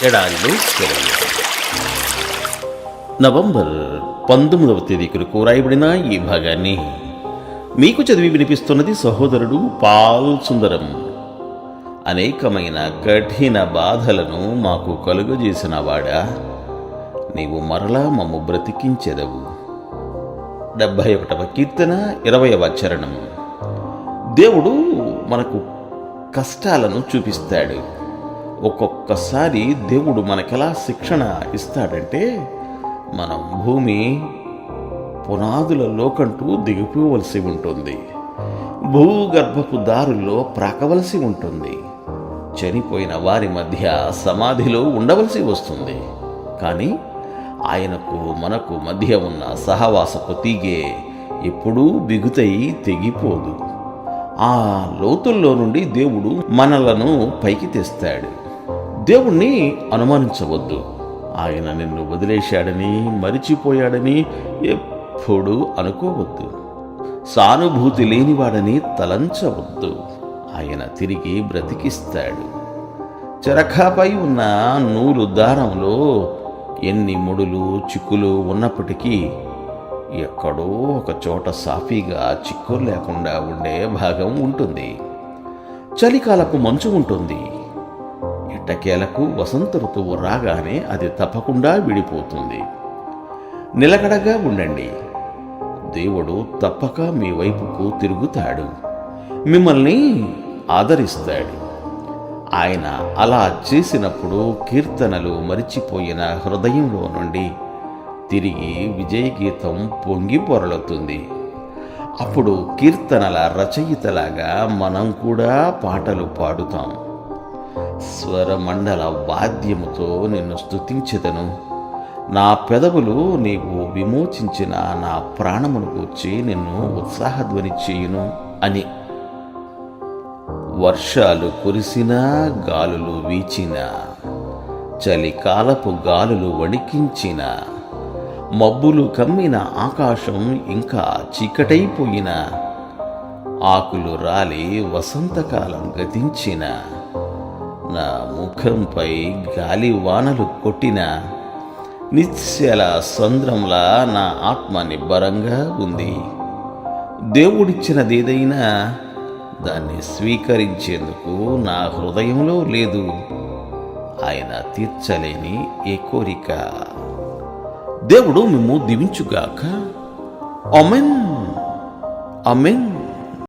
ఎడారిలో సెలవు. నవంబర్ 19వ తేదీకు రాయబడిన ఈ భాగాన్ని మీకు చదివి వినిపిస్తున్నది సహోదరుడు పాల్ సుందరం. అనేకమైన కఠిన బాధలను మాకు కలుగజేసిన వాడా, నీవు మరలా మమ్ము బ్రతికించెదవు. 71వ కీర్తన 20వ చరణము. దేవుడు మనకు కష్టాలను చూపిస్తాడు. ఒక్కొక్కసారి దేవుడు మనకెలా శిక్షణ ఇస్తాడంటే, మనం భూమి పునాదులలోకంటూ దిగిపోవలసి ఉంటుంది, భూగర్భపు దారుల్లో ప్రాకవలసి ఉంటుంది, చనిపోయిన వారి మధ్య సమాధిలో ఉండవలసి వస్తుంది. కానీ ఆయనకు మనకు మధ్య ఉన్న సహవాసపు తీగే ఎప్పుడూ బిగుతై తెగిపోదు. ఆ లోతుల్లో నుండి దేవుడు మనలను పైకి తెస్తాడు. దేవుణ్ణి అనుమానించవద్దు. ఆయన నిన్ను వదిలేశాడని, మరిచిపోయాడని ఎప్పుడూ అనుకోవద్దు. సానుభూతి లేనివాడని తలంచవద్దు. ఆయన తిరిగి బ్రతికిస్తాడు. చెరఖాపై ఉన్న నూలు దారంలో ఎన్ని ముడులు చిక్కులు ఉన్నప్పటికీ ఎక్కడో ఒక చోట సాఫీగా చిక్కులు లేకుండా ఉండే భాగం ఉంటుంది. చలికాలపు మంచు ఉంటుంది. ఎట్టకేలకు వసంత ఋతువు రాగానే అది తప్పకుండా విడిపోతుంది. నిలకడగా ఉండండి. దేవుడు తప్పక మీ వైపుకు తిరుగుతాడు, మిమ్మల్ని ఆదరిస్తాడు. ఆయన అలా చేసినప్పుడు కీర్తనలు మరిచిపోయిన హృదయంలో నుండి తిరిగి విజయగీతం పొంగి పొరలుతుంది. అప్పుడు కీర్తనల రచయితలాగా మనం కూడా పాటలు పాడుతాం. స్వరమండల వాద్యముతో నిన్ను స్తుతించెదను. నా పెదవులు నీవు విమోచించిన నా ప్రాణమును గూర్చి నిన్ను ఉత్సాహధ్వని చేయును అని. వర్షాలు కురిసినా, గాలులు వీచినా, చలికాలపు గాలులు వణికించిన, మబ్బులు కమ్మిన ఆకాశం ఇంకా చీకటైపోయిన, ఆకులు రాలి వసంతకాలం గతించిన, నా ముఖంపై గాలి వానలు కొట్టిన, నిశ్చల సంద్రంలా నా ఆత్మ నిబ్బరంగా ఉంది. దేవుడిచ్చినదేదైనా దాన్ని స్వీకరించేందుకు నా హృదయంలో లేదు. ఆయన తీర్చలేని ఏ కోరిక. దేవుడు మిమ్ము దీవించుగాక. ఆమేన్, ఆమేన్.